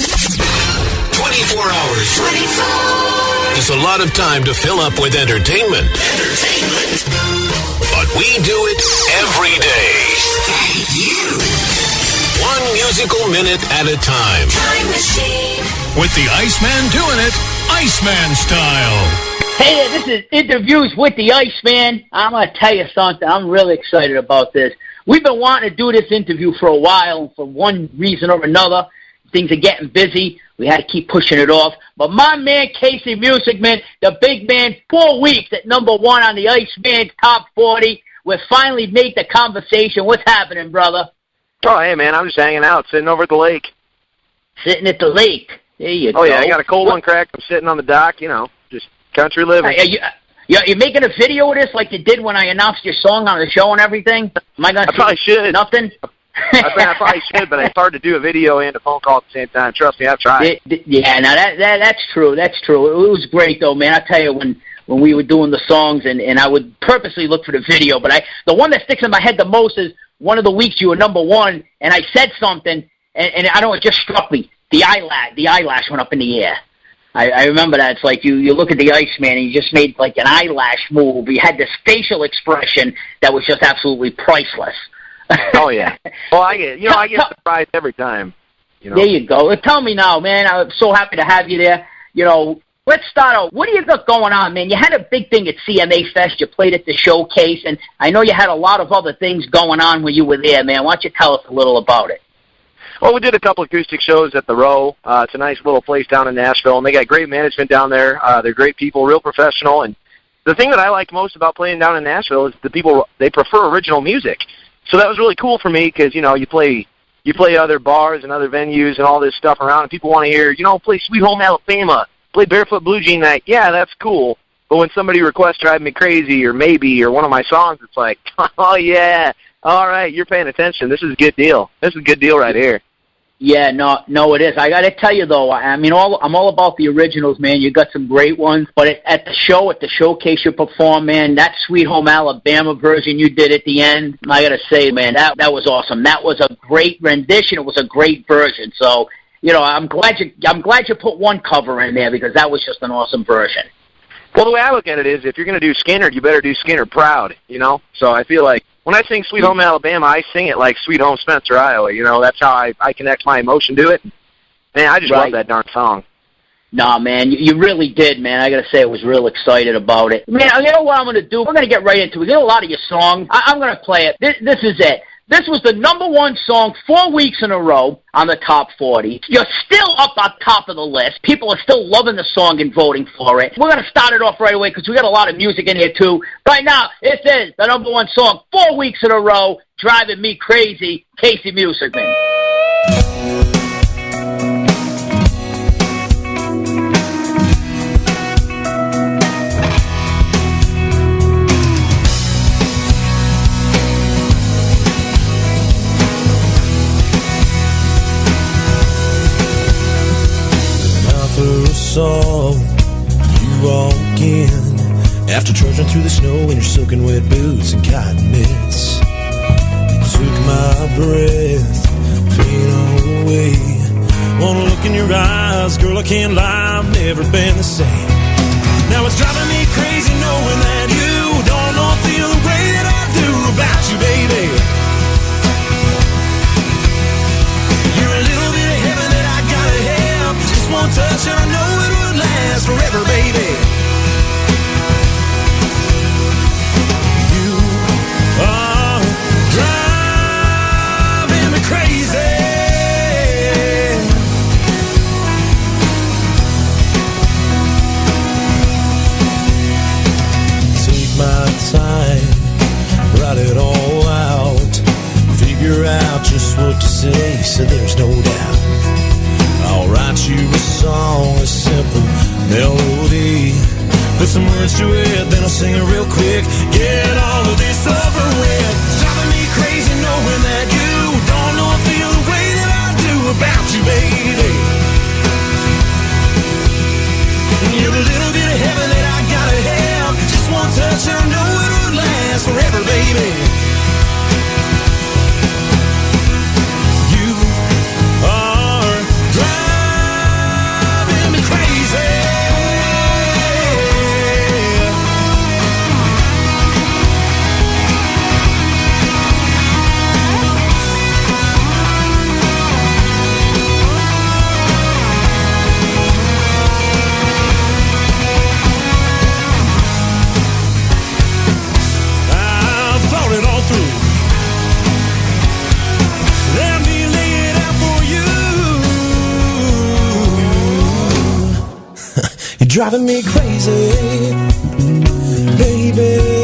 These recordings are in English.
24 hours. 24 is a lot of time to fill up with entertainment. But we do it every day. Thank you. One musical minute at a time. Time machine. With the Iceman doing it, Iceman style. Hey there, this is Interviews with the Iceman. I'm going to tell you something. I'm really excited about this. We've been wanting to do this interview for a while. For one reason or another, things are getting busy. We had to keep pushing it off. But my man, Casey Muessigmann, the big man, 4 weeks at number 1 on the Iceman's Top 40. We've finally made the conversation. What's happening, brother? Oh, hey, man, I'm just hanging out, sitting over at the lake. Sitting at the lake. There you go. Oh, yeah, I got a cold one cracked. I'm sitting on the dock, you know, just country living. You making a video of this like you did when I announced your song on the show and everything? Am I going to probably should. Nothing? I probably should, but it's hard to do a video and a phone call at the same time. Trust me, I've tried. Yeah, now that's true. That's true. It was great, though, man. I tell you, when we were doing the songs, and I would purposely look for the video, but the one that sticks in my head the most is one of the weeks you were number 1, and I said something, and I don't know, it just struck me. The eyelash went up in the air. I remember that. It's like you look at the Iceman and you just made like an eyelash move. You had this facial expression that was just absolutely priceless. Oh, yeah. Well, I get surprised every time. You know? There you go. Tell me now, man. I'm so happy to have you there. You know, let's start out. What do you got going on, man? You had a big thing at CMA Fest. You played at the showcase, and I know you had a lot of other things going on when you were there, man. Why don't you tell us a little about it? Well, we did a couple acoustic shows at the Row. It's a nice little place down in Nashville, and they got great management down there. They're great people, real professional. And the thing that I liked most about playing down in Nashville is the people, they prefer original music. So that was really cool for me because, you know, you play other bars and other venues and all this stuff around, and people want to hear, you know, play Sweet Home Alabama, play Barefoot Blue Jean Night. Yeah, that's cool. But when somebody requests Drive Me Crazy or Maybe or one of my songs, it's like, oh, yeah, all right, you're paying attention. This is a good deal. This is a good deal right here. Yeah, no, it is. I got to tell you, though, I mean, I'm all about the originals, man. You got some great ones. But at the showcase you performed, man, that Sweet Home Alabama version you did at the end, I got to say, man, that was awesome. That was a great rendition. It was a great version. So, you know, I'm glad you put one cover in there because that was just an awesome version. Well, the way I look at it is if you're going to do Skinner, you better do Skinner proud, you know? So I feel like when I sing Sweet Home Alabama, I sing it like Sweet Home Spencer, Iowa. You know, that's how I connect my emotion to it. Man, I just love that darn song. Nah, man, you really did, man. I got to say I was real excited about it. Man, you know what I'm going to do? We're going to get right into it. We got a lot of your songs. I'm going to play it. This is it. This was the number 1 song 4 weeks in a row on the top 40. You're still up on top of the list. People are still loving the song and voting for it. We're going to start it off right away because we got a lot of music in here, too. Right now, this is the number 1 song 4 weeks in a row, Driving Me Crazy, Casey Muessigmann. Song you walk in after trudging through the snow in your soaking wet boots and cotton mitts. You took my breath, pain all away. One look in your eyes, girl, I can't lie, I've never been the same. Now it's driving me crazy knowing that you don't know or feel the way that I do about you, baby. You're a little bit of heaven that I gotta have. Just one touch and I know it would last forever, baby. You are driving me crazy. Take my time, write it all out, figure out just what to say so there's no doubt. I'll write you a song, a simple melody. Put some words to it, then I'll sing it real quick. Get all of this over with. It's driving me crazy knowing that you don't know or feel the way that I do about you, baby. You're a little bit of heaven that I gotta have. Just one touch and I know it would last forever, baby. You are driving driving me crazy, baby.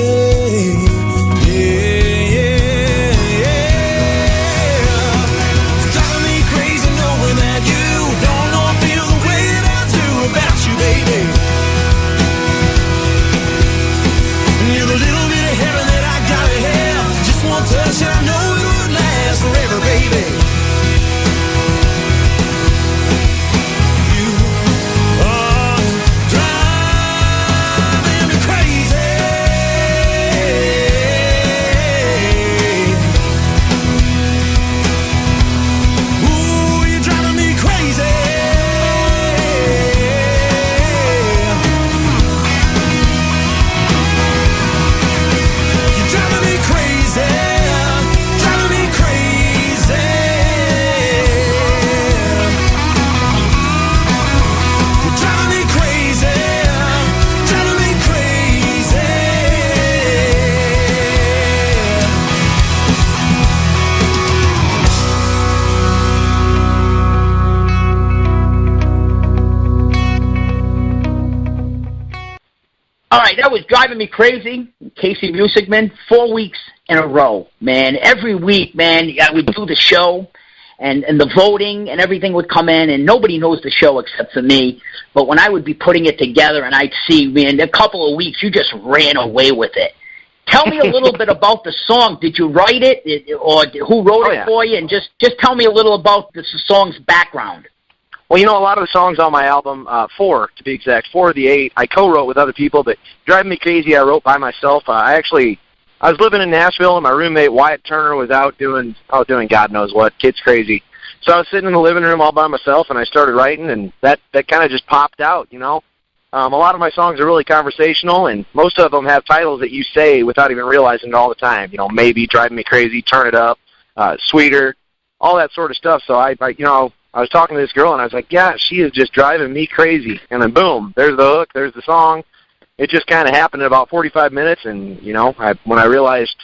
Touch and I know it would last forever, baby. You are driving me crazy. Ooh, you're driving me crazy. You're driving me crazy. All right, that was Driving Me Crazy, Casey Muessigmann, 4 weeks in a row, man. Every week, man, I would do the show, and the voting and everything would come in, and nobody knows the show except for me. But when I would be putting it together and I'd see, man, a couple of weeks, you just ran away with it. Tell me a little bit about the song. Did you write it, or who wrote it for you? And just tell me a little about the song's background. Well, you know, a lot of the songs on my album, 4 to be exact, 4 of the 8, I co-wrote with other people, but Driving Me Crazy I wrote by myself. I was living in Nashville, and my roommate Wyatt Turner was out doing God knows what, kids crazy. So I was sitting in the living room all by myself, and I started writing, and that kind of just popped out, you know. A lot of my songs are really conversational, and most of them have titles that you say without even realizing it all the time. You know, Maybe, Driving Me Crazy, Turn It Up, Sweeter, all that sort of stuff. So I was talking to this girl, and I was like, yeah, she is just driving me crazy. And then, boom, there's the hook, there's the song. It just kind of happened in about 45 minutes, and, you know, when I realized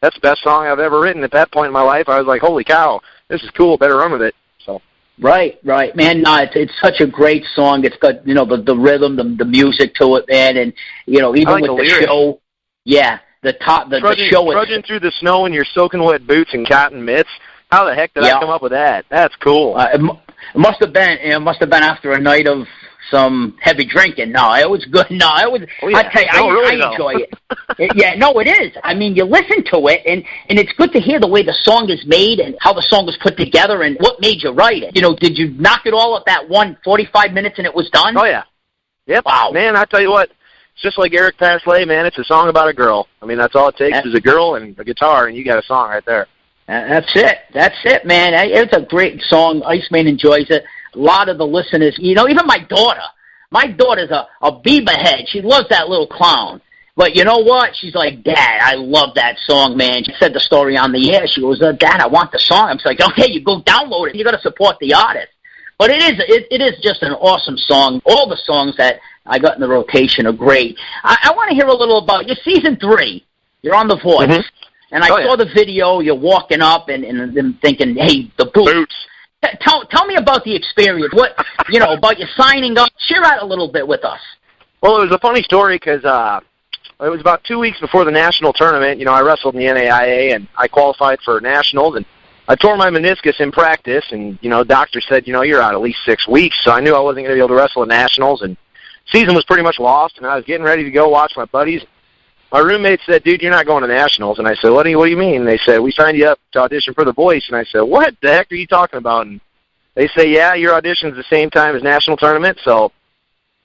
that's the best song I've ever written at that point in my life, I was like, holy cow, this is cool, better run with it. So. Right, man. No, it's such a great song. It's got, you know, the rhythm, the music to it, man, and, you know, even like with the show, yeah, the show. Trudging through the snow in your soaking wet boots and cotton mitts. How the heck did I come up with that? That's cool. It must have been. It must have been after a night of some heavy drinking. No, it was good. No, it was. Oh, yeah. I tell you, I enjoy it. Yeah, no, it is. I mean, you listen to it, and it's good to hear the way the song is made and how the song was put together and what made you write it. You know, did you knock it all at that 45 minutes and it was done? Oh yeah. Yep. Wow. Man, I tell you what. It's just like Eric Paslay, man. It's a song about a girl. I mean, that's all it takes is a girl and a guitar, and you got a song right there. That's it, man. It's a great song. Iceman enjoys it. A lot of the listeners, you know, even my daughter's a Bieber head. She loves that little clown. But you know what? She's like, Dad, I love that song, man. She said the story on the air. She goes, Dad, I want the song. I'm like, okay, you go download it. You got to support the artist. But it is just an awesome song. All the songs that I got in the rotation are great. I want to hear a little about your season 3. You're on The Voice. Mm-hmm. And I saw the video, you're walking up and thinking, hey, the boots. Tell me about the experience. What, you know, about you signing up. Share out a little bit with us. Well, it was a funny story because it was about 2 weeks before the national tournament. You know, I wrestled in the NAIA, and I qualified for nationals, and I tore my meniscus in practice, and, you know, doctor said, you know, you're out at least 6 weeks, so I knew I wasn't going to be able to wrestle at nationals, and season was pretty much lost, and I was getting ready to go watch my buddies. My roommate said, dude, you're not going to nationals. And I said, what do you mean? And they said, we signed you up to audition for The Voice. And I said, what the heck are you talking about? And they say, yeah, your audition's the same time as national tournament. So,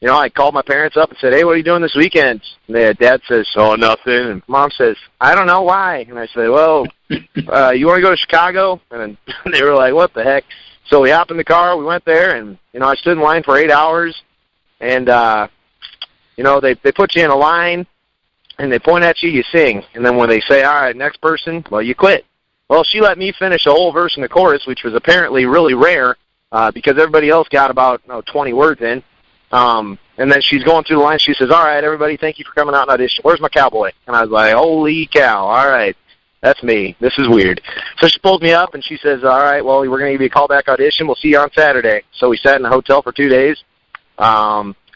you know, I called my parents up and said, hey, what are you doing this weekend? And Dad says, oh, nothing. And Mom says, I don't know why. And I said, well, you want to go to Chicago? And they were like, what the heck? So we hopped in the car. We went there. And, you know, I stood in line for 8 hours. And, you know, they put you in a line. And they point at you, you sing. And then when they say, all right, next person, well, you quit. Well, she let me finish a whole verse in the chorus, which was apparently really rare because everybody else got about 20 words in. And then she's going through the line. She says, all right, everybody, thank you for coming out and audition. Where's my cowboy? And I was like, holy cow, all right, that's me. This is weird. So she pulls me up, and she says, all right, well, we're going to give you a callback audition. We'll see you on Saturday. So we sat in a hotel for 2 days.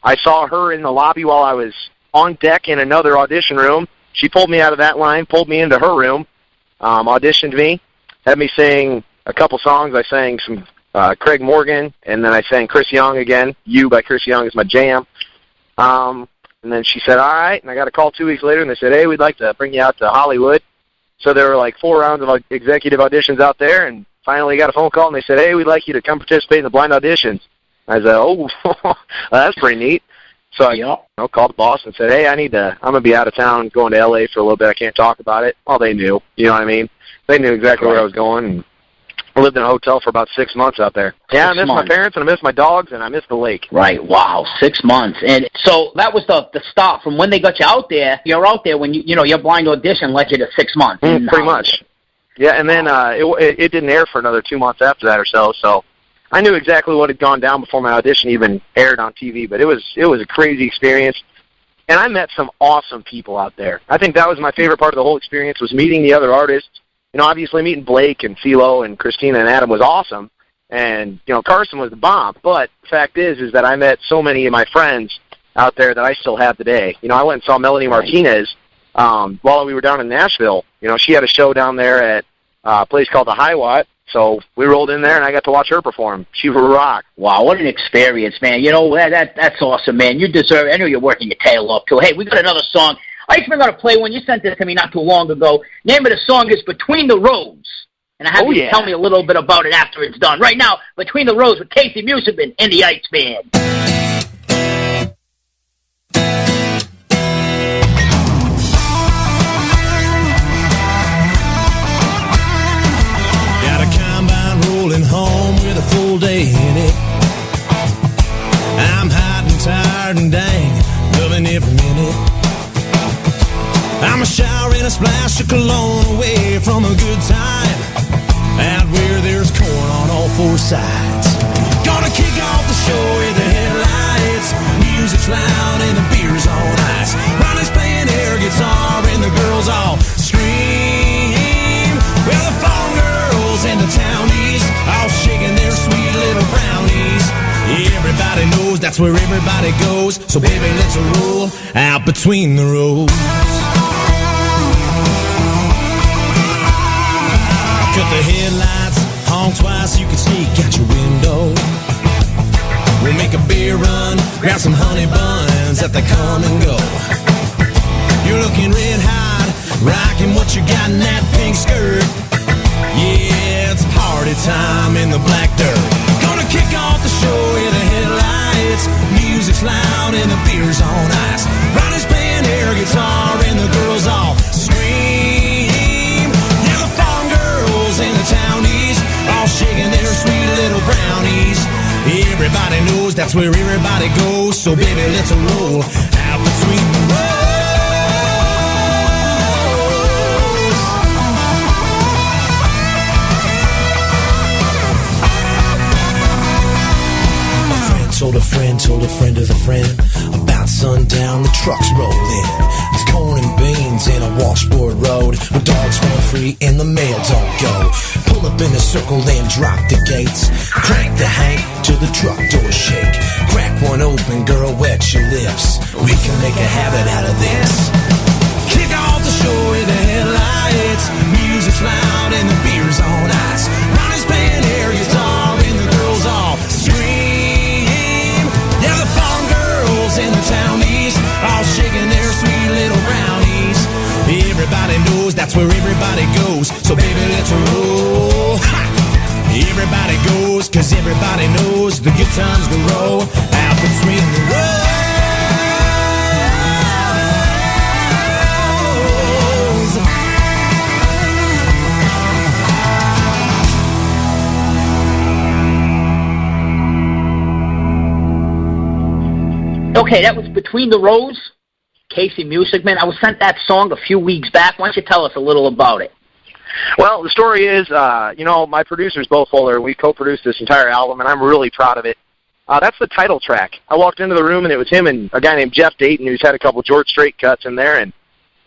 I saw her in the lobby while I was on deck in another audition room. She pulled me out of that line, pulled me into her room, auditioned me, had me sing a couple songs. I sang some Craig Morgan, and then I sang Chris Young again. You by Chris Young is my jam. And then she said, all right, and I got a call 2 weeks later, and they said, hey, we'd like to bring you out to Hollywood. So there were like 4 rounds of executive auditions out there, and finally got a phone call, and they said, hey, we'd like you to come participate in the blind auditions. I said, oh, that's pretty neat. So I called the boss and said, hey, I'm going to be out of town, going to L.A. for a little bit. I can't talk about it. Well, they knew. You know what I mean? They knew exactly where I was going, and I lived in a hotel for about 6 months out there. Yeah, I miss my parents, and I miss my dogs, and I miss the lake. Right. Wow, 6 months. And so that was the stop from when they got you out there. You're out there when, your blind audition led you to 6 months. Pretty much. Yeah, and then it didn't air for another 2 months after that or so, so I knew exactly what had gone down before my audition even aired on TV, but it was a crazy experience, and I met some awesome people out there. I think that was my favorite part of the whole experience, was meeting the other artists. Obviously meeting Blake and Philo and Christina and Adam was awesome, and, Carson was the bomb, but the fact is that I met so many of my friends out there that I still have today. I went and saw Melanie Martinez while we were down in Nashville. She had a show down there at a place called the Hiwatt. So we rolled in there, and I got to watch her perform. She rocked. Wow, what an experience, man. That's awesome, man. You deserve it. I know you're working your tail off, too. Hey, we got another song. Iceman got to play one. You sent this to me not too long ago. Name of the song is Between the Roads. And I have you tell me a little bit about it after it's done. Right now, Between the Roads with Casey Muessigmann and the Iceman. Home with a full day in it. I'm hot and tired and dang, loving every minute. I'm a shower and a splash of cologne away from a good time, out where there's corn on all 4 sides. Gonna kick off the show with the headlights, music's loud and the beer's on ice. Ronnie's playing air guitar and the girls all scream. Well, the phone girls and the townies all shaking their sweet little brownies. Everybody knows that's where everybody goes, so baby, let's roll out between the roads. Cut the headlights, honk twice, you can sneak out your window. We'll make a beer run, grab some honey buns at the come and go. You're looking red hot, rocking what you got in that pink skirt. Yeah, it's party time in the black dirt. Gonna kick off the show with the headlights, music's loud and the beer's on ice. Ronnie's playing air guitar and the girls all scream. Yeah, the farm girls and the townies all shaking their sweet little brownies. Everybody knows that's where everybody goes, so baby, let's roll out between the roads. Told a friend of a friend, about sundown the trucks roll in. It's corn and beans in a washboard road, where dogs run free and the mail don't go. Pull up in a circle, then drop the gates. Crank the hank till the truck doors shake. Crack one open, girl, wet your lips. We can make a habit out of this. Kick off the show with the headlights, music's loud and the beer's on ice. Ronnie's playing air guitar and the girls all scream. Yeah, the farm girls and the townies all shaking their sweet little brownies. Everybody knows that's where everybody goes, so baby, let's roll. Ha! Everybody goes, cause everybody knows the good times will roll out between the roads. Okay, that was Between the Roads, Casey Muessigmann. I was sent that song a few weeks back. Why don't you tell us a little about it? Well, the story is, my producers, Bo Fuller, we co-produced this entire album, and I'm really proud of it. That's the title track. I walked into the room, and it was him and a guy named Jeff Dayton, who's had a couple George Strait cuts in there, and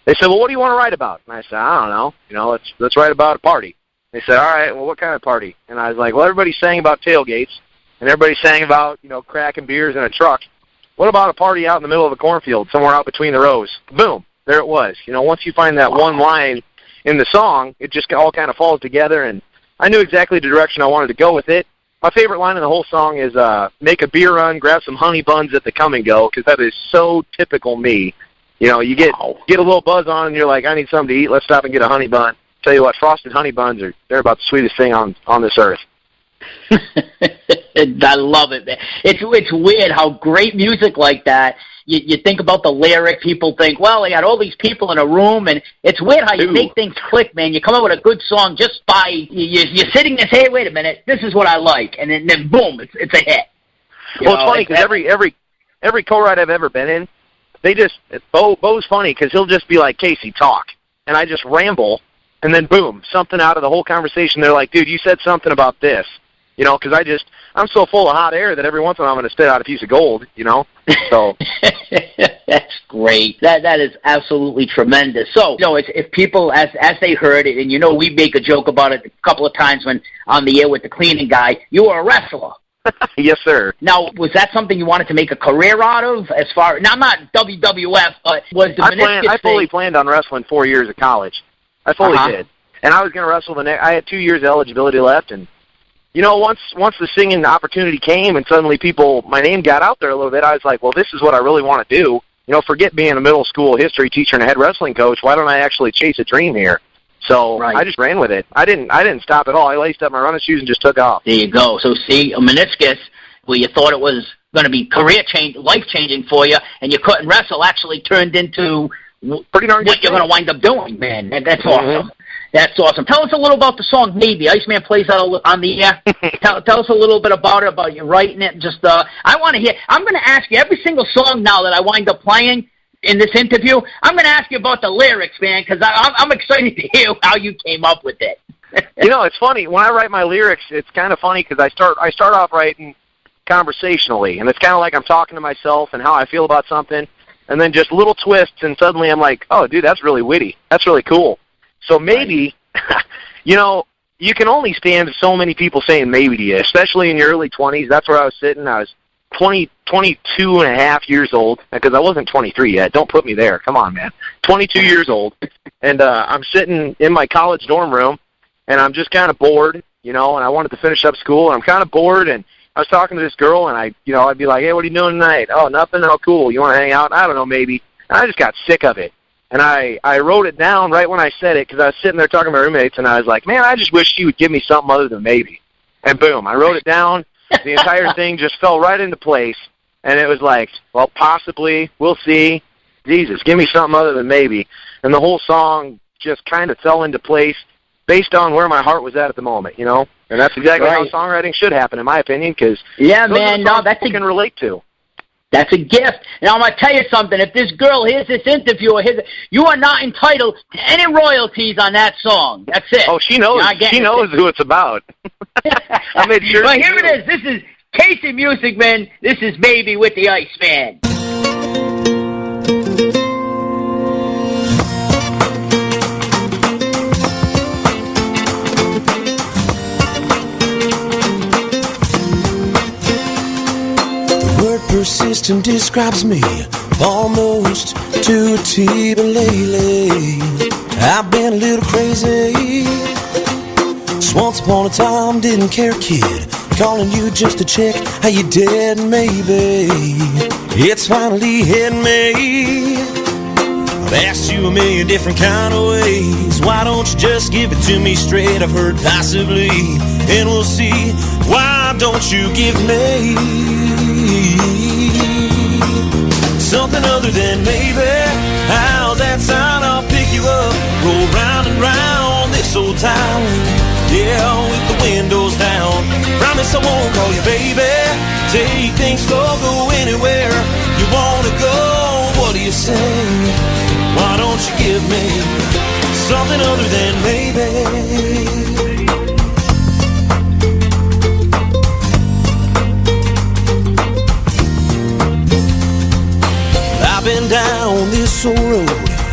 they said, well, what do you want to write about? And I said, I don't know. Let's write about a party. They said, all right, well, what kind of party? And I was like, well, everybody sang about tailgates, and everybody sang about, cracking beers in a truck. what about a party out in the middle of a cornfield, somewhere out between the rows? Boom, there it was. You know, once you find that one line in the song, it just all kind of falls together, and I knew exactly the direction I wanted to go with it. My favorite line in the whole song is, make a beer run, grab some honey buns at the come and go, because that is so typical me. You know, you get a little buzz on, and you're like, I need something to eat. Let's stop and get a honey bun. Tell you what, frosted honey buns they're about the sweetest thing on this earth. I love it, man. It's weird how great music like that, you think about the lyric, people think, well, they got all these people in a room, and it's weird how you make things click, man. You come up with a good song just by, you're sitting there saying, hey, wait a minute, this is what I like, and then boom, it's a hit. Well, it's funny, because every co-write I've ever been in, Bo's funny, because he'll just be like, Casey, talk, and I just ramble, and then boom, something out of the whole conversation, they're like, dude, you said something about this. You know, because I'm so full of hot air that every once in a while I'm going to spit out a piece of gold, you know? So that's great. That is absolutely tremendous. So, you know, if people, as they heard it, and you know we make a joke about it a couple of times when on the air with the cleaning guy, you were a wrestler. Yes, sir. Now, was that something you wanted to make a career out of? Now, not WWF, but was the meniscus I fully planned on wrestling 4 years of college. I fully did. And I was going to wrestle I had 2 years of eligibility left, and you know, once the singing opportunity came and suddenly my name got out there a little bit, I was like, well, this is what I really want to do. You know, forget being a middle school history teacher and a head wrestling coach. Why don't I actually chase a dream here? So I just ran with it. I didn't stop at all. I laced up my running shoes and just took off. There you go. So see, a meniscus where you thought it was going to be life-changing for you, and you couldn't wrestle actually turned into pretty darn what you're going to wind up doing, man. That's awesome. That's awesome. Tell us a little about the song, Maybe. Iceman plays that on the air. Tell us a little bit about you writing it. Just I want to hear. I'm going to ask you every single song now that I wind up playing in this interview. I'm going to ask you about the lyrics, man, because I'm excited to hear how you came up with it. You know, it's funny. When I write my lyrics, it's kind of funny because I start off writing conversationally, and it's kind of like I'm talking to myself and how I feel about something, and then just little twists, and suddenly I'm like, oh, dude, that's really witty. That's really cool. So maybe, you know, you can only stand so many people saying maybe to you, especially in your early 20s. That's where I was sitting. I was 22 and a half years old, because I wasn't 23 yet. Don't put me there. Come on, man. 22 years old, and I'm sitting in my college dorm room, and I'm just kind of bored, you know, and I wanted to finish up school, and I'm kind of bored, and I was talking to this girl, and I'd be like, hey, what are you doing tonight? Oh, nothing. Oh, cool. You want to hang out? I don't know, maybe. And I just got sick of it. And I wrote it down right when I said it, because I was sitting there talking to my roommates, and I was like, man, I just wish she would give me something other than maybe. And boom, I wrote it down. The entire thing just fell right into place, and it was like, well, possibly, we'll see. Jesus, give me something other than maybe. And the whole song just kind of fell into place based on where my heart was at the moment, you know? And that's exactly how songwriting should happen, in my opinion, because that's you can relate to. That's a gift. And I'm going to tell you something. If this girl hears this interview, you are not entitled to any royalties on that song. That's it. Oh, she knows. She knows who it's about. I made sure. Well, here it is. This is Casey Muessigmann. This is Maybe with the Iceman. Persistent describes me almost to a T, but lately I've been a little crazy. So once upon a time, didn't care, kid, calling you just to check how you did. Maybe it's finally hit me. I've asked you a million different kind of ways. Why don't you just give it to me straight? I've heard possibly, and we'll see. Why don't you give me something other than maybe? How's that sound? I'll pick you up, roll round and round this old town. Yeah, with the windows down. Promise I won't call you baby. Take things slow, go anywhere you wanna go. What do you say? Why don't you give me something other than maybe? I've been down this old road,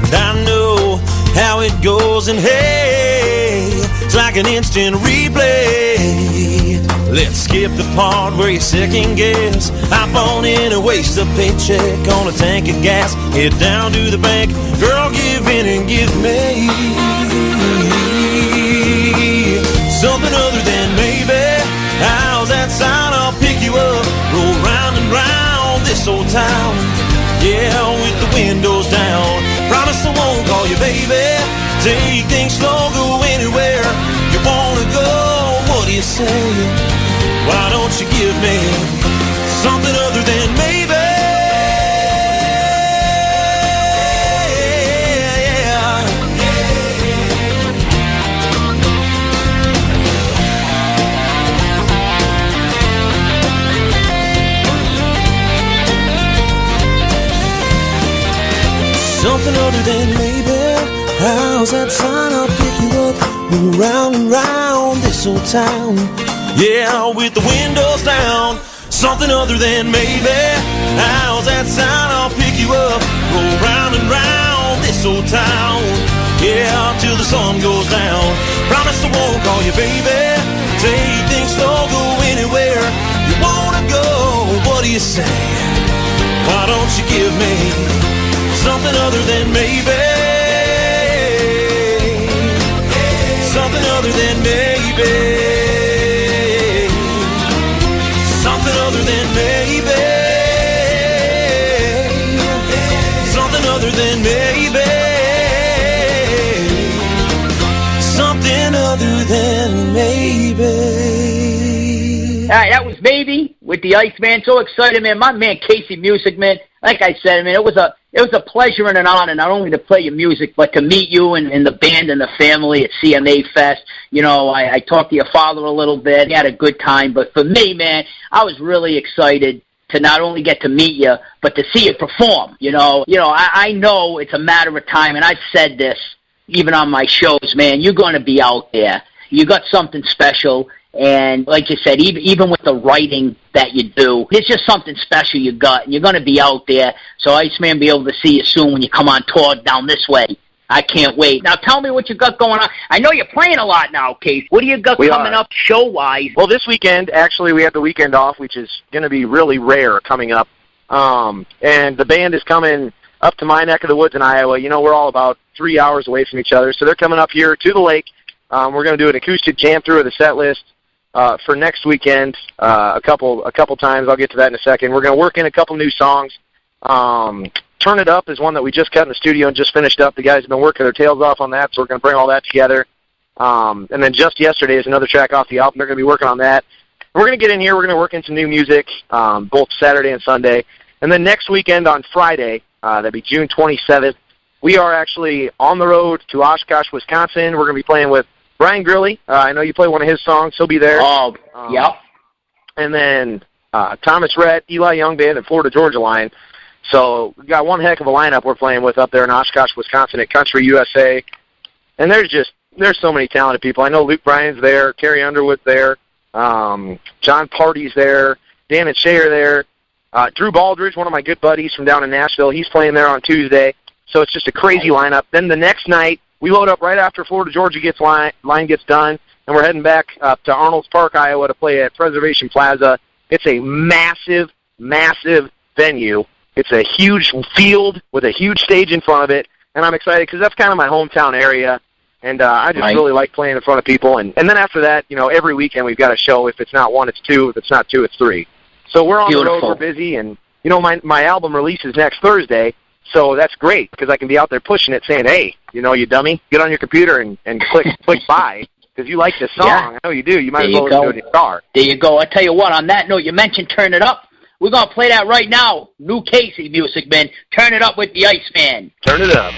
and I know how it goes, and hey, it's like an instant replay. Let's skip the part where you second guess. Hop on in and waste a paycheck on a tank of gas. Head down to the bank, girl, give in and give me something other than maybe. How's that sound? I'll pick you up, roll round and round this old town. Yeah, with the windows down. Promise I won't call you baby. Take things slow, go anywhere you wanna go. What do you say? Why don't you give me something other than maybe? Something other than maybe. How's that sign? I'll pick you up, move round and round this old town. Yeah, with the windows down. Something other than maybe. How's that sound? I'll pick you up, roll round and round this old town. Yeah, till the sun goes down. Promise I won't call you baby. Take things slow, go anywhere you wanna go. What do you say? Why don't you give me something other than maybe? Something other than maybe. Something other than maybe. Something other than maybe. Something other than maybe. All right, that was Maybe with the Iceman. So excited, man. My man Casey Muessigmann. Like I said, I mean, it was a pleasure and an honor not only to play your music, but to meet you and the band and the family at CMA Fest. You know, I talked to your father a little bit. He had a good time. But for me, man, I was really excited to not only get to meet you, but to see you perform. You know, I know it's a matter of time, and I've said this even on my shows, man. You're going to be out there. You got something special. And like you said, even with the writing that you do, it's just something special you got, and you're going to be out there. So Iceman be able to see you soon when you come on tour down this way. I can't wait. Now tell me what you got going on. I know you're playing a lot now, Casey. What do you got coming up show-wise? Well, this weekend, actually, we have the weekend off, which is going to be really rare coming up. And the band is coming up to my neck of the woods in Iowa. You know, we're all about 3 hours away from each other. So they're coming up here to the lake. We're going to do an acoustic jam through of the set list. For next weekend, a couple times. I'll get to that in a second. We're going to work in a couple new songs. Turn It Up is one that we just cut in the studio and just finished up. The guys have been working their tails off on that, so we're going to bring all that together. And then just yesterday is another track off the album. They're going to be working on that. We're going to get in here. We're going to work in some new music, both Saturday and Sunday. And then next weekend on Friday, that'd be June 27th, we are actually on the road to Oshkosh, Wisconsin. We're going to be playing with Brian Grilly. I know you play one of his songs. He'll be there. Oh, yep. And then Thomas Rhett, Eli Young Band, and Florida Georgia Line. So we've got one heck of a lineup we're playing with up there in Oshkosh, Wisconsin at Country USA. And there's so many talented people. I know Luke Bryan's there, Carrie Underwood's there, John Party's there, Dan and Shay are there. Drew Baldridge, one of my good buddies from down in Nashville, he's playing there on Tuesday. So it's just a crazy lineup. Then the next night, we load up right after Florida Georgia line gets done, and we're heading back up to Arnold's Park, Iowa to play at Preservation Plaza. It's a massive, massive venue. It's a huge field with a huge stage in front of it, and I'm excited because that's kind of my hometown area, and I just really like playing in front of people. And then after that, you know, every weekend we've got a show. If it's not one, it's two. If it's not two, it's three. So we're on the road, we're busy, and, you know, my album releases next Thursday. So that's great because I can be out there pushing it saying, hey, you know, you dummy, get on your computer and click buy because you like this song. Yeah. I know you do. You might as well listen to it in your car. There you go. I tell you what, on that note, you mentioned Turn It Up. We're going to play that right now. New Casey Muessigmann. Turn It Up with the Iceman. Turn it up.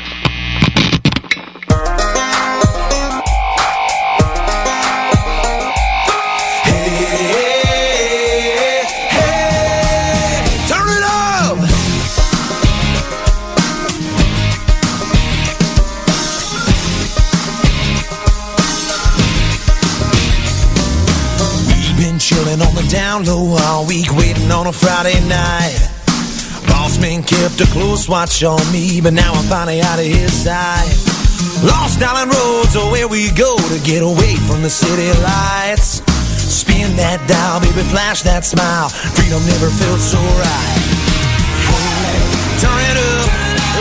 Chilling on the down low all week, waiting on a Friday night. Boss man kept a close watch on me, but now I'm finally out of his sight. Lost Island roads are where we go to get away from the city lights. Spin that dial, baby, flash that smile. Freedom never felt so right. Hey, turn it up,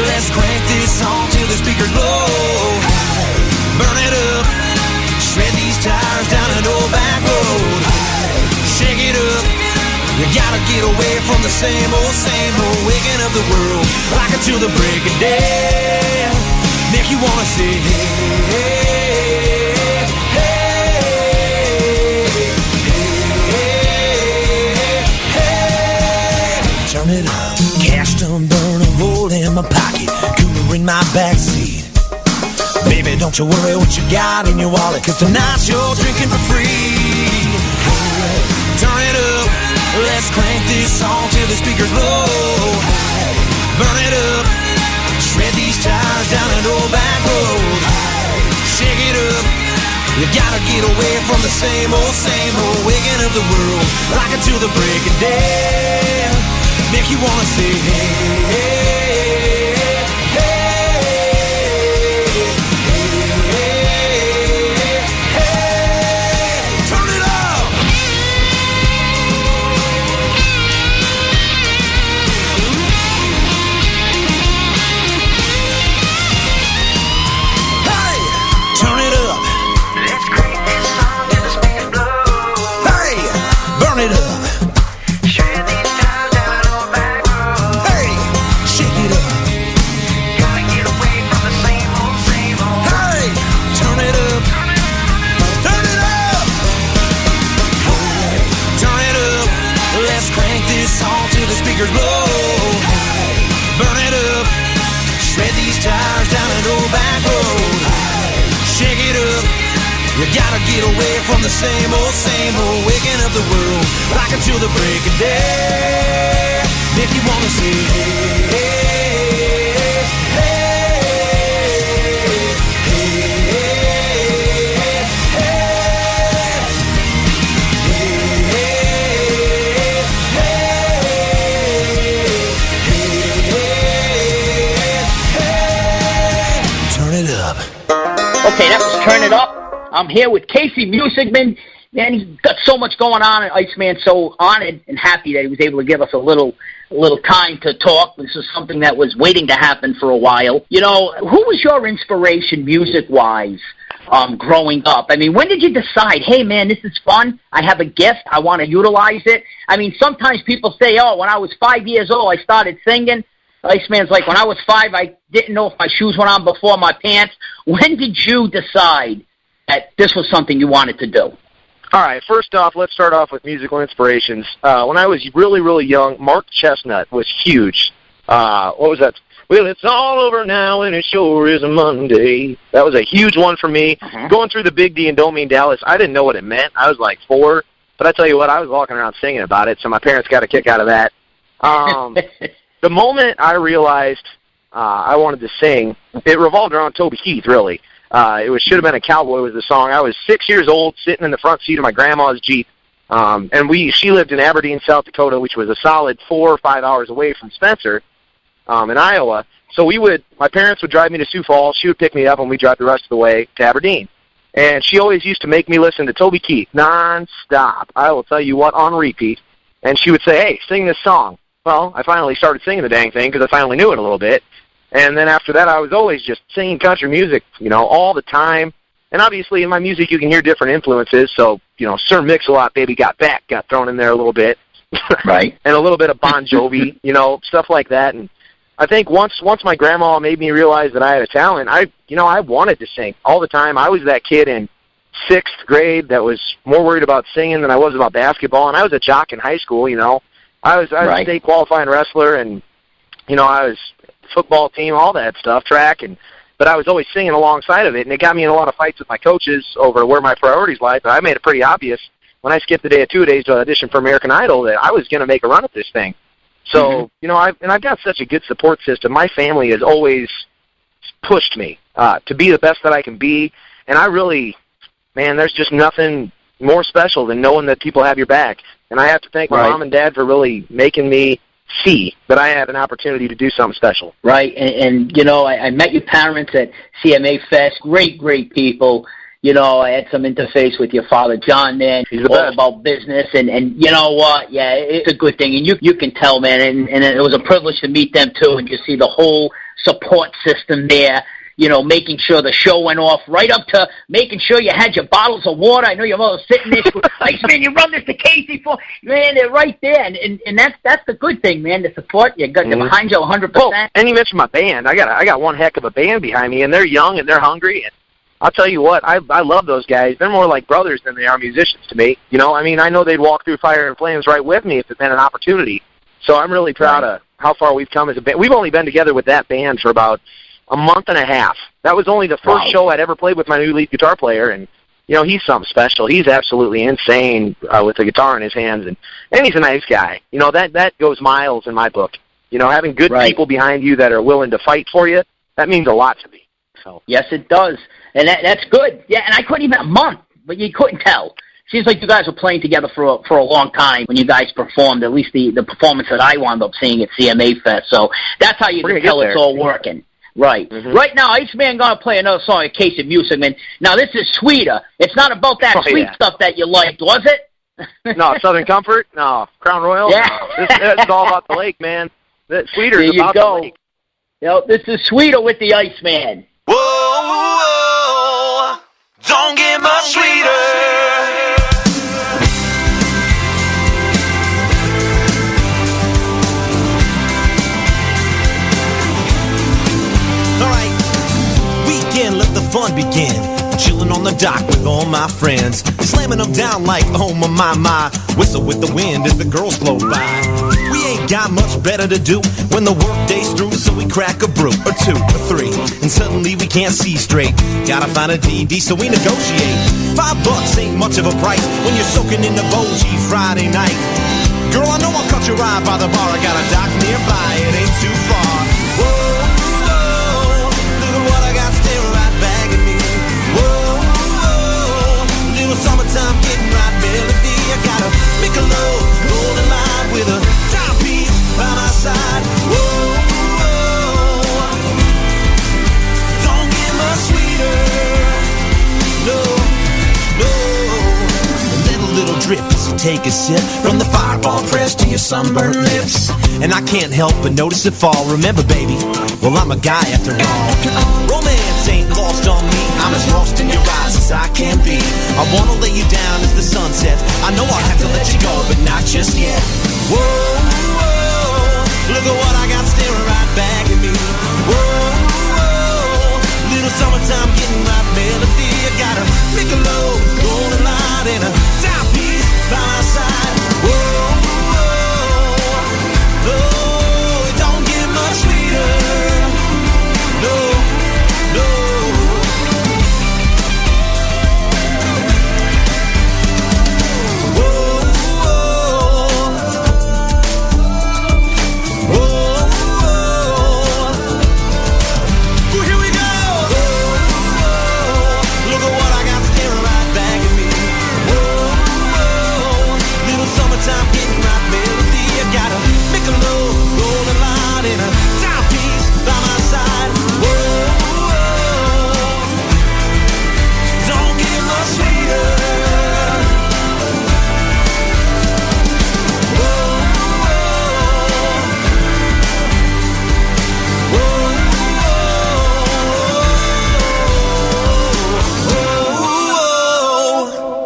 let's crank this song till the speakers blow. Hey, burn it up, shred these tires down an old back road. Hey, shake it up, you gotta get away from the same old, waking up the world, rock it till the break of day. Make you wanna say, hey, hey, hey, hey, hey, hey. Turn it up, cash done burn, a hole in my pocket, cooler in my backseat. Baby, don't you worry what you got in your wallet, 'cause tonight you're drinking for free. Hey, turn it up, let's crank this song till the speakers blow. Hey, burn it up, shred these tires down an old back road. Hey, shake it up, you gotta get away from the same old, waking up the world, rock it till the break of day. Make you wanna say, hey, hey, hey, hey, hey, turn it up. Hey, turn it up. Let's crank this song till the speakers blow. Hey, burn it up. Shred these tires down an old back road. Hey, shake it up. Gotta get away from the same old, Hey, turn it up. Turn it up. Hey, turn it up. Let's crank this song till the speakers blow. Hey, burn it up. Shred these tires down an old back road. Hey, shake it up. You gotta get away from the same old, waking up the world, rock it till the break of day. If you wanna say, hey, hey, hey, hey, hey, turn it up. Okay, that was Turn It Up. I'm here with Casey Muessigmann. Man, he's got so much going on at Iceman, so honored and happy that he was able to give us a little time to talk. This is something that was waiting to happen for a while. You know, who was your inspiration music-wise growing up? I mean, when did you decide, hey, man, this is fun, I have a gift, I want to utilize it? I mean, sometimes people say, oh, when I was 5 years old, I started singing. Iceman's like, when I was 5, I didn't know if my shoes went on before my pants. When did you decide that this was something you wanted to do? All right, first off, let's start off with musical inspirations. When I was really, really young, Mark Chestnut was huge. What was that? Well, it's all over now, and it sure is a Monday. That was a huge one for me. Going through the Big D and Don't Mean Dallas, I didn't know what it meant. I was like 4, but I tell you what, I was walking around singing about it, so my parents got a kick out of that. The moment I realized I wanted to sing, it revolved around Toby Keith, really. It should have been a Cowboy was the song. I was 6 years old, sitting in the front seat of my grandma's Jeep, and she lived in Aberdeen, South Dakota, which was a solid 4 or 5 hours away from Spencer, in Iowa. So my parents would drive me to Sioux Falls. She would pick me up, and we'd drive the rest of the way to Aberdeen. And she always used to make me listen to Toby Keith nonstop. I will tell you what, on repeat. And she would say, hey, sing this song. Well, I finally started singing the dang thing because I finally knew it a little bit. And then after that, I was always just singing country music, all the time. And obviously in my music, you can hear different influences. So, Sir Mix-a-Lot, Baby Got Back got thrown in there a little bit. Right. And a little bit of Bon Jovi, stuff like that. And I think once my grandma made me realize that I had a talent, I wanted to sing all the time. I was that kid in 6th grade that was more worried about singing than I was about basketball. And I was a jock in high school, I was a state qualifying wrestler, and, I was football team, all that stuff, track, but I was always singing alongside of it, and it got me in a lot of fights with my coaches over where my priorities lie, but I made it pretty obvious when I skipped the day of 2 days to audition for American Idol that I was going to make a run at this thing. So, I've got such a good support system. My family has always pushed me to be the best that I can be, and I really, there's just nothing more special than knowing that people have your back. And I have to thank my mom and dad for really making me see that I had an opportunity to do something special. Right, and I met your parents at CMA Fest, great people. You know, I had some interface with your father, John, man. He's the all best. About business, and you know what? Yeah, it's a good thing, and you can tell, man. And it was a privilege to meet them too, and just see the whole support system there. You know, making sure the show went off, right up to making sure you had your bottles of water. I know your mother was sitting there, like, man, you run this to Casey for, man, they're right there, and that's the good thing, man. The support, you got they're behind you 100%. Well, and you mentioned my band. I got one heck of a band behind me, and they're young and they're hungry. And I'll tell you what, I love those guys. They're more like brothers than they are musicians to me. You know, I mean, I know they'd walk through fire and flames right with me if it been an opportunity. So I'm really proud of how far we've come as a band. We've only been together with that band for about a month and a half. That was only the first show I'd ever played with my new lead guitar player, and you know, he's something special. He's absolutely insane with the guitar in his hands, and he's a nice guy. You know, that goes miles in my book. You know, having good people behind you that are willing to fight for you, that means a lot to me. So yes, it does, and that's good. Yeah, and I couldn't even a month, but you couldn't tell. Seems like you guys were playing together for a long time when you guys performed. At least the performance that I wound up seeing at CMA Fest. So that's how you can tell it's all working. Right. Mm-hmm. Right now, Iceman going to play another song of Casey Muessigmann. Now, this is sweeter. It's not about that sweet stuff that you liked, was it? No, Southern Comfort? No. Crown Royal? Yeah. No. It's all about the lake, man. Sweeter is about the lake. You know, this is sweeter with the Iceman. Whoa, whoa, don't get much sweeter. Let the fun begin. Chilling on the dock with all my friends, slamming them down like, oh my. Whistle with the wind as the girls blow by. We ain't got much better to do when the work day's through, so we crack a brew, or two, or three, and suddenly we can't see straight. Gotta find a D&D, so we negotiate. $5 ain't much of a price when you're soaking in the Bogie Friday night. Girl, I know I'll cut your ride by the bar. I got a dock nearby, it ain't too far. Whoa. Summertime getting right melody. I got a Michelob Golden Light with a timepiece by my side. Whoa, don't get much sweeter. No. A little drip as you take a sip from the fireball press to your sunburnt lips, and I can't help but notice it fall. Remember, baby, well, I'm a guy after all. Romance ain't lost on me. I'm as lost in your eyes as I can be. I wanna lay you down as the sun sets. I know I'll have to let you go, but not just yet. Whoa, look at what I got staring right back at me. Whoa, little summertime getting right melody. I got a Michelob Golden Light and a timepiece by my side. Whoa, it don't get much sweeter. No.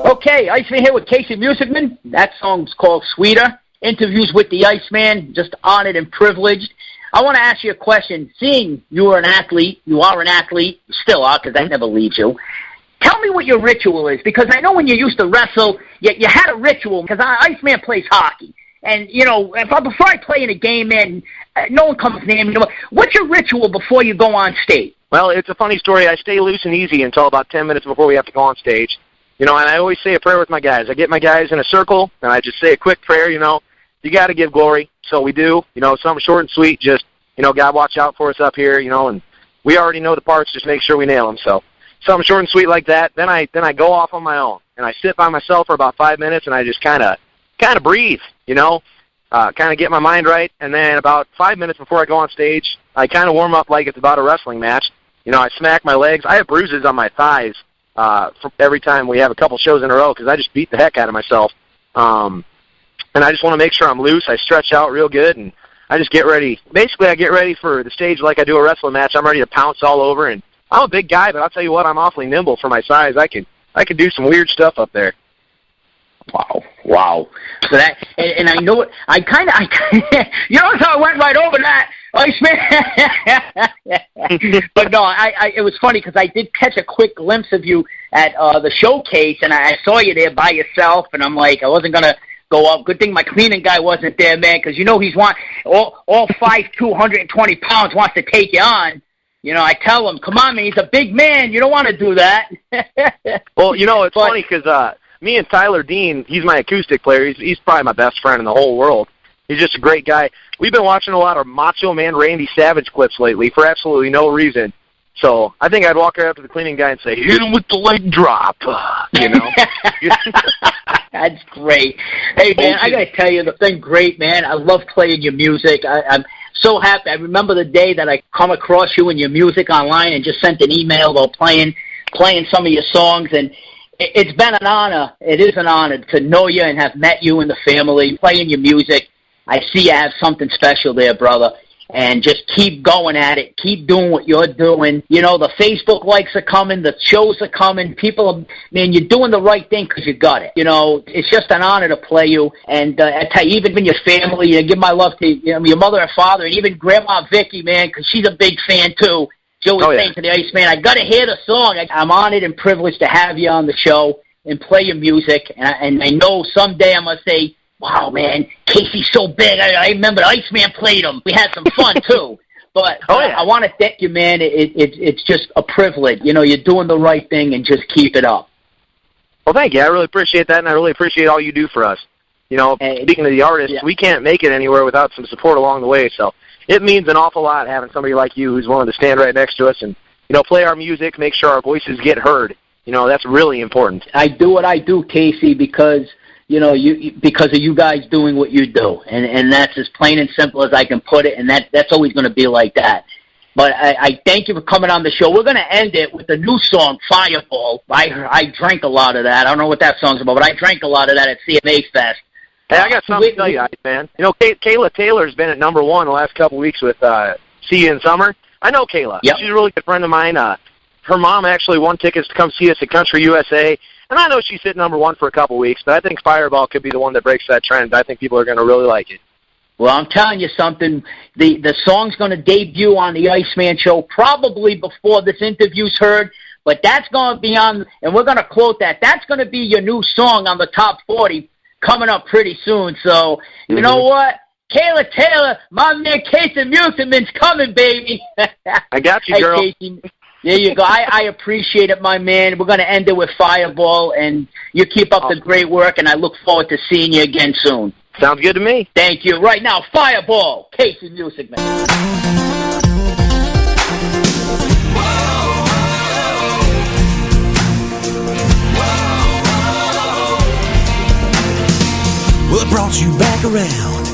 Okay, Iceman here with Casey Muessigmann. That song's called Sweeter. Interviews with the Iceman, just honored and privileged. I want to ask you a question. Seeing you are an athlete, you still are, because that never leaves you. Tell me what your ritual is, because I know when you used to wrestle, you had a ritual, because Iceman plays hockey. And, you know, before I play in a game, man, no one comes near me. What's your ritual before you go on stage? Well, it's a funny story. I stay loose and easy until about 10 minutes before we have to go on stage. You know, and I always say a prayer with my guys. I get my guys in a circle, and I just say a quick prayer, you know. You got to give glory. So we do. You know, something short and sweet, just, you know, God watch out for us up here, you know, and we already know the parts, just make sure we nail them. So something short and sweet like that. Then I go off on my own, and I sit by myself for about 5 minutes, and I just kind of breathe, you know, kind of get my mind right. And then about 5 minutes before I go on stage, I kind of warm up like it's about a wrestling match. You know, I smack my legs. I have bruises on my thighs every time we have a couple shows in a row because I just beat the heck out of myself. And I just want to make sure I'm loose. I stretch out real good, and I just get ready. Basically, I get ready for the stage like I do a wrestling match. I'm ready to pounce all over, and I'm a big guy, but I'll tell you what, I'm awfully nimble for my size. I can do some weird stuff up there. Wow. So that, and I know it. I kind of, you know how I went right over that, Iceman. But no, it was funny because I did catch a quick glimpse of you at the showcase, and I saw you there by yourself, and I'm like, I wasn't gonna go up. Good thing my cleaning guy wasn't there, man, because you know he's all 5'2", 220 pounds wants to take you on. You know, I tell him, come on, man, he's a big man. You don't want to do that. Well, you know, it's funny because me and Tyler Dean, he's my acoustic player. He's probably my best friend in the whole world. He's just a great guy. We've been watching a lot of Macho Man Randy Savage clips lately for absolutely no reason. So I think I'd walk right up to the cleaning guy and say, hit him with the leg drop, you know. That's great. Hey, man, I got to tell you, the thing great, man. I love playing your music. I'm so happy. I remember the day that I come across you and your music online and just sent an email about playing some of your songs, and it's been an honor. It is an honor to know you and have met you and the family, playing your music. I see you have something special there, brother, and just keep going at it. Keep doing what you're doing. You know, the Facebook likes are coming. The shows are coming. Man, you're doing the right thing because you got it. You know, it's just an honor to play you. And I tell you, even your family, give my love to your mother and father, and even Grandma Vicky, man, because she's a big fan, too. She always saying to the Iceman, I got to hear the song. I'm honored and privileged to have you on the show and play your music. And I know someday I'm going to say, wow, man, Casey's so big. I remember the Iceman played him. We had some fun, too. But I want to thank you, man. It's just a privilege. You know, you're doing the right thing, and just keep it up. Well, thank you. I really appreciate that, and I really appreciate all you do for us. You know, speaking of the artists, we can't make it anywhere without some support along the way. So it means an awful lot having somebody like you who's willing to stand right next to us and, play our music, make sure our voices get heard. That's really important. I do what I do, Casey, because because of you guys doing what you do, and that's as plain and simple as I can put it, and that's always going to be like that. But I thank you for coming on the show. We're going to end it with the new song, Fireball. I drank a lot of that. I don't know what that song's about, but I drank a lot of that at CMA Fest. Hey, I got something to tell you, man. Kayla Taylor's been at number one the last couple of weeks with See You in Summer. I know Kayla. Yep. She's a really good friend of mine. Her mom actually won tickets to come see us at Country USA. And I know she's hit number one for a couple weeks, but I think Fireball could be the one that breaks that trend. I think people are going to really like it. Well, I'm telling you something. The song's going to debut on the Iceman Show probably before this interview's heard, but that's going to be on, and we're going to quote that. That's going to be your new song on the top 40 coming up pretty soon. So, you know what? Kayla Taylor, my man Casey Muessigmann's coming, baby. I got you, girl. Casey. There you go. I appreciate it, my man. We're going to end it with Fireball, and you keep up the great work, and I look forward to seeing you again soon. Sounds good to me. Thank you. Right now, Fireball, Casey Muessigmann. What brought you back around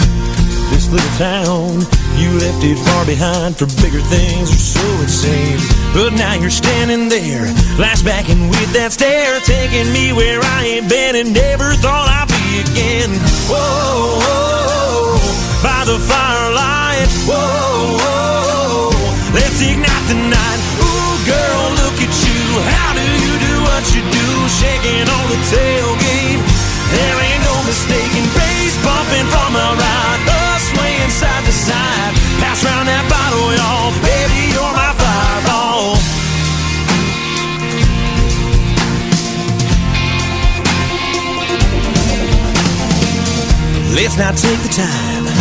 this little town? You left it far behind for bigger things. You're so insane, but now you're standing there, lashbacking with that stare, taking me where I ain't been and never thought I'd be again. Whoa, whoa, by the firelight. Whoa, whoa, let's ignite the night. Ooh, girl, look at you. How do you do what you do? Shaking on the tailgate. There ain't no mistaking. Bass bumping from the right, us swaying side to side. Pass round that bottle, y'all. Baby, you're my fireball. Let's not take the time,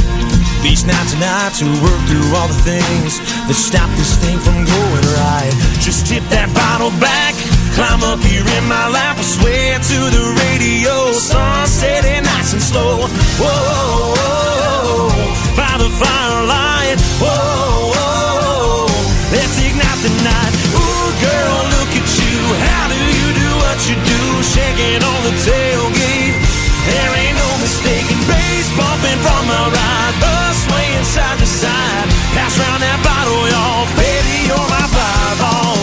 least not tonight, to work through all the things that stop this thing from going right. Just tip that bottle back, climb up here in my lap, I swear to the radio, sunset and nice and slow. Whoa, whoa, whoa, by the firelight. Whoa, whoa, let's ignite the night. Ooh, girl, look at you. How do you do what you do? Shaking on the tailgate. There ain't no mistaking. Bass bumping from the right, bus swaying side to side. Pass round that bottle, y'all. Baby, you're my fireball.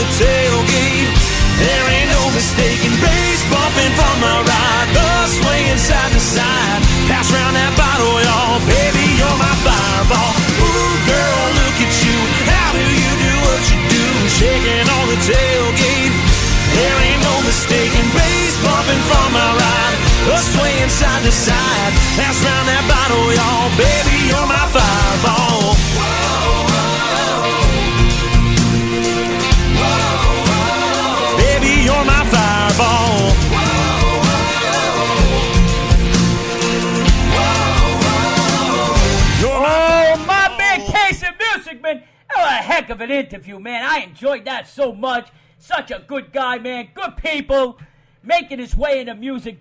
the tailgate. There ain't no mistaking, bass bumping from my ride, bus swinging side to side. Pass around that bottle, y'all, baby, you're my fireball. Ooh, girl, look at you, how do you do what you do? Shaking on the tailgate. There ain't no mistaking, bass bumping from my ride, bus swinging side to side. Pass around that bottle, y'all, baby, you're my fireball. Baby, you're my fireball. Oh, my man Casey Muessigmann. That was a heck of an interview, man. I enjoyed that so much. Such a good guy, man. Good people. Making his way into music.